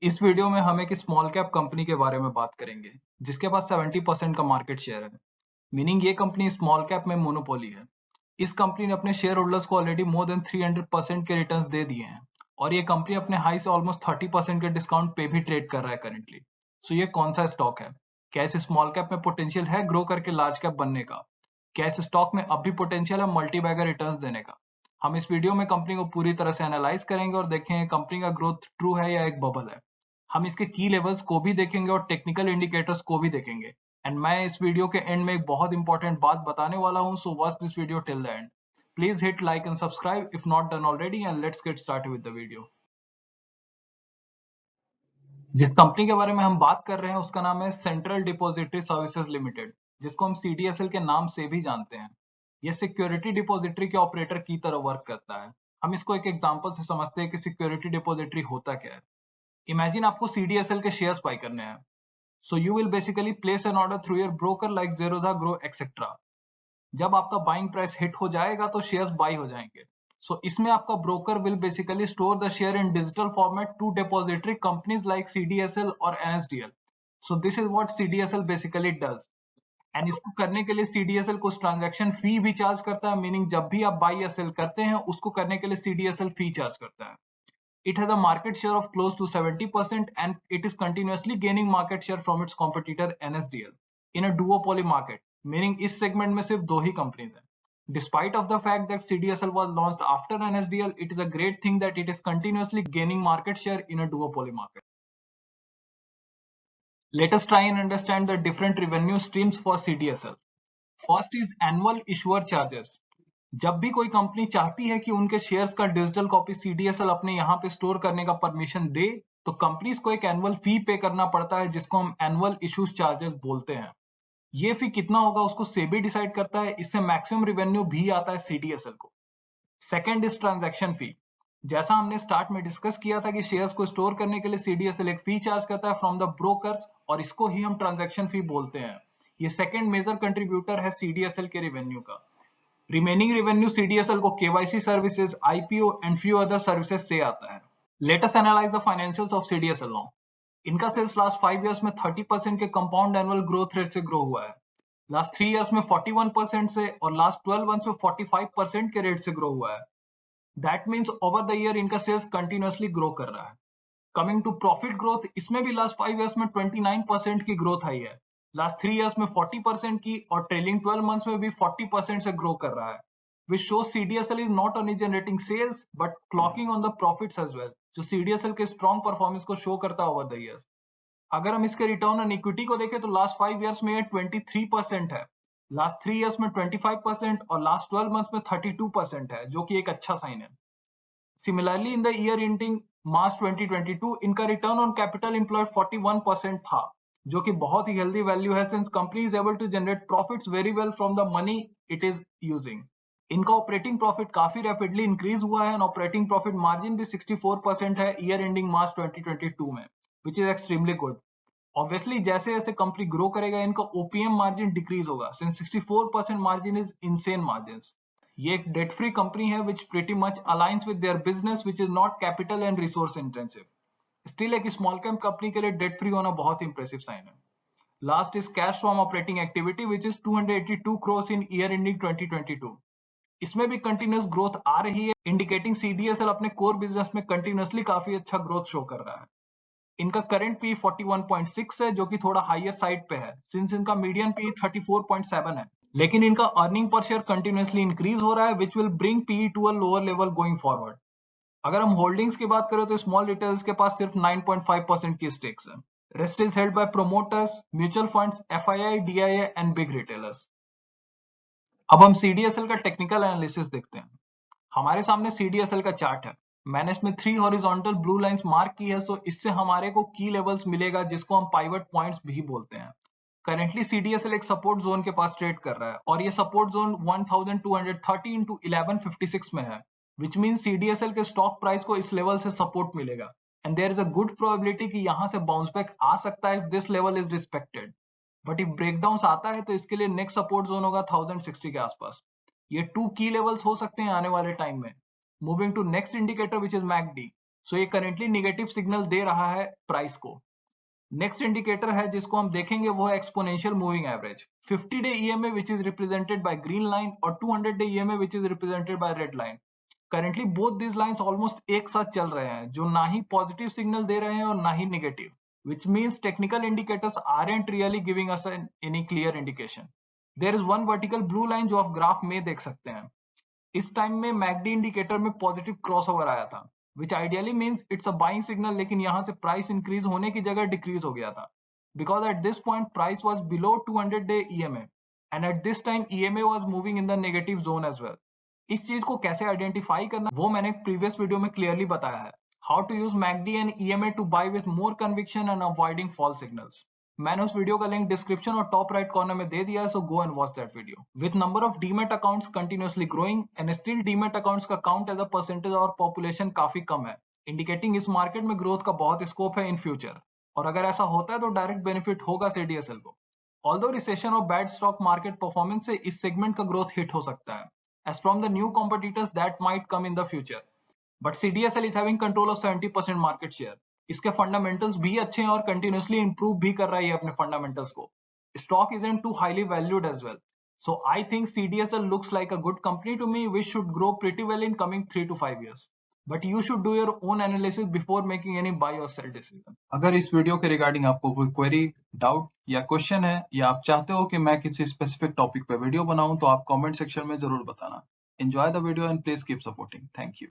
इस वीडियो में हम एक स्मॉल कैप कंपनी के बारे में बात करेंगे जिसके पास 70% का मार्केट शेयर है। मीनिंग ये कंपनी स्मॉल कैप में मोनोपोली है। इस कंपनी ने अपने शेयर होल्डर्स को ऑलरेडी मोर देन 300% के रिटर्न्स दे दिए हैं और ये कंपनी अपने हाई से ऑलमोस्ट 30% के डिस्काउंट पे भी ट्रेड कर रहा है करेंटली। सो ये कौन सा स्टॉक है? क्या इस स्मॉल कैप में पोटेंशियल है ग्रो करके लार्ज कैप बनने का? क्या इस स्टॉक में अब भी पोटेंशियल है मल्टी बैगर रिटर्न्स देने का? हम इस वीडियो में कंपनी को पूरी तरह से एनालाइज करेंगे और देखेंगे कंपनी का ग्रोथ ट्रू है या एक बबल है। हम इसके की लेवल्स को भी देखेंगे और टेक्निकल इंडिकेटर्स को भी देखेंगे। एंड मैं इस वीडियो के एंड में एक बहुत इंपॉर्टेंट बात बताने वाला हूं, so watch this video till the end. Please hit like and subscribe if not done already and let's get started with the video. जिस कंपनी के बारे में हम बात कर रहे हैं उसका नाम है सेंट्रल डिपॉजिटरी सर्विसेज लिमिटेड, जिसको हम सीडीएसएल के नाम से भी जानते हैं। ये सिक्योरिटी डिपॉजिटरी के ऑपरेटर की तरह वर्क करता है। हम इसको एक एग्जांपल से समझते हैं कि सिक्योरिटी डिपॉजिटरी होता क्या है। इमेजिन आपको सीडीएसएल के शेयर्स बाय करने हैं। So you will basically place an order through your broker like Zerodha, Grow, etc. जब आपका बाइंग प्राइस हिट हो जाएगा तो शेयर्स बाई हो जाएंगे। इसमें आपका broker will basically store the share in digital format to depository companies like CDSL और NSDL. This is what CDSL basically does. And इसको करने के लिए सीडीएसएल कुछ ट्रांजैक्शन फी भी चार्ज करता है। मीनिंग जब भी आप बाई या सेल करते हैं उसको करने के लिए सीडीएसएल फी चार्ज करता है। It has a market share of close to 70% and it is continuously gaining market share from its competitor NSDL in a duopoly market, meaning इस segment में सिर्फ दो ही companies हैं. Despite of the fact that CDSL was launched after NSDL, it is a great thing that it is continuously gaining market share in a duopoly market. Let us try and understand the different revenue streams for CDSL. First is annual issuer charges. जब भी कोई company चाहती है कि उनके shares का digital copy CDSL अपने यहाँ पे स्टोर करने का परमिशन दे, तो कंपनीज को एक एनुअल फी पे करना पड़ता है जिसको हम एनुअल इश्यूज चार्जेस बोलते हैं। ये फी कितना होगा उसको सेबी डिसाइड करता है। इससे मैक्सिमम रेवेन्यू भी आता है सीडीएसएल को। सेकेंड इज ट्रांजैक्शन फी। जैसा हमने स्टार्ट में डिस्कस किया था कि शेयर्स को स्टोर करने के लिए सीडीएसएल एक फी चार्ज करता है फ्रॉम द ब्रोकर्स और इसको ही हम ट्रांजैक्शन फी बोलते हैं। ये सेकेंड मेजर कंट्रीब्यूटर है सीडीएसएल के रेवेन्यू का। रिमेनिंग रेवेन्यू सीडीएसएल को KYC services, IPO and few other services से आता है। Let us analyse the financials of CDSL now. इनका सेल्स लास्ट 5 इयर्स में 30% के कंपाउंड एनुअल ग्रोथ रेट से ग्रो हुआ है। लास्ट 3 इयर्स में 41% से और लास्ट 12 मंथ्स में 45% के रेट से ग्रो हुआ है। That means over the year इनका सेल्स कंटिन्यूअसली ग्रो कर रहा है। कमिंग टू प्रॉफिट ग्रोथ, इसमें भी लास्ट 5 इयर्स में 29% की ग्रोथ आई है। लास्ट 3 इयर्स में 40% की और ट्रेलिंग 12 मंथ्स में भी 40% से ग्रो कर रहा है। which shows CDSL is not only generating sales but clocking on the profits as well, जो CDSL के स्ट्रॉन्ग परफॉर्मेंस को शो करता है ओवर द इयर्स। अगर हम इसके रिटर्न ऑन इक्विटी को देखें तो लास्ट 5 इयर्स में 23% है, लास्ट 3 इयर्स में 25% और लास्ट 12 मंथ्स में 32% है, जो कि एक अच्छा साइन है। Similarly in the year ending March 2022 इनका रिटर्न ऑन कैपिटल एम्प्लॉयड 41% था, जो कि बहुत ही हेल्दी वैल्यू है since company is able to generate profits very well from the money it is using. इनका ऑपरेटिंग प्रॉफिट काफी रैपिडली इंक्रीज हुआ है और ऑपरेटिंग प्रॉफिट मार्जिन भी 64% है ईयर एंडिंग मार्च 2022 में, which is extremely good. Obviously जैसे जैसे कंपनी ग्रो करेगा इनका ओपीएम मार्जिन डिक्रीज होगा since 64% margin is insane margins. ये एक डेट फ्री कंपनी है which pretty much aligns with their business which is not capital and resource intensive. Still एक small cap company के लिए debt free होना बहुत impressive sign है। Last is cash from operating activity which is 282 crores in year ending 2022। इसमें भी continuous growth आ रही है, इंडिकेटिंग सीडीएसएल अपने कोर बिजनेस में कंटिन्यूसली काफी अच्छा ग्रोथ शो कर रहा है। इनका करंट पी 41.6 है, जो कि थोड़ा हायर साइड पे है सिंस इनका मीडियन पी 34.7 है, लेकिन इनका earning per share continuously increase हो रहा है which will bring P to a lower level going forward. अगर हम होल्डिंग्स की बात करें तो स्मॉल रिटेलर्स के पास सिर्फ 9.5% की स्टेक्स है। Rest is held by promoters, mutual funds, FII, DIA and big retailers. अब हम सीडीएसएल का टेक्निकल एनालिसिस देखते हैं। हमारे सामने सीडीएसएल का चार्ट है। मैंने इसमें 3 हॉरिजॉन्टल ब्लू लाइंस मार्क की है, सो इससे हमारे को की लेवल्स मिलेगा जिसको हम पाइवट पॉइंट्स भी बोलते हैं। करेंटली सीडीएसएल एक सपोर्ट जोन के पास ट्रेड कर रहा है और ये सपोर्ट जोन 1230 into 1156 में है, विच मीन सीडीएसएल के स्टॉक प्राइस को इस लेवल से सपोर्ट मिलेगा and there is a good probability कि यहां से बाउंस बैक आ सकता है if this level is respected. But if breakdown आता है तो इसके लिए नेक्स्ट सपोर्ट जोन होगा 1060 के आसपास। ये 2 की लेवल्स हो सकते हैं आने वाले टाइम में। Moving to next indicator which is MACD. So ये करेंटली नेगेटिव सिग्नल दे रहा है प्राइस को। नेक्स्ट इंडिकेटर है जिसको हम देखेंगे वो है exponential moving average. 50 day EMA which is represented by green line और 200 day EMA which is represented by red line. Currently both this lines almost एक साथ चल रहे हैं, जो ना ही पॉजिटिव सिग्नल दे रहे हैं और ना ही negative, which means technical indicators aren't really giving us any clear indication. There is one vertical blue line जो आप ग्राफ में देख सकते हैं। इस टाइम में मैकडी इंडिकेटर में पॉजिटिव क्रॉसओवर आया था, which ideally means it's a buying signal, लेकिन यहाँ से प्राइस इंक्रीज होने की जगह डिक्रीज हो गया था, because at this point price was below 200 day EMA and at this time EMA was moving in the negative zone as well. इस चीज को कैसे आइडेंटिफाई करना वो मैंने प्रीवियस वीडियो में क्लियरली बताया है। How to use MACD and EMA to buy with more conviction and avoiding false signals. मैंने उस वीडियो का लिंक डिस्क्रिप्शन और टॉप राइट कॉर्नर में दे दिया है, so go and watch that video. With number of demat accounts continuously growing and still demat accounts का count as a percentage और पॉपुलेशन काफी कम है, इंडिकेटिंग इस मार्केट में ग्रोथ का बहुत स्कोप है इन फ्यूचर। और अगर ऐसा होता है तो डायरेक्ट बेनिफिट होगा सीडीएसएल को। ऑल्दो रिसेशन और बैड स्टॉक मार्केट परफॉर्मेंस से इस सेगमेंट का ग्रोथ हिट हो सकता है as from the new competitors that might come in the future. But CDSL is having control of 70% market share. इसके फंडामेंटल्स भी अच्छे हैं और कंटिन्यूसली इंप्रूव भी कर रही है अपने फंडामेंटल्स को। Stock isn't too highly valued as well. So I think CDSL looks like a good company to me which should grow pretty well in coming 3 to 5 years. But you should do your own analysis before making any buy or sell decision. अगर इस video के regarding आपको कोई query, doubt या question है या आप चाहते हो कि मैं किसी स्पेसिफिक टॉपिक पे वीडियो बनाऊं तो आप कमेंट सेक्शन में जरूर बताना। Enjoy the video and please keep supporting. Thank you.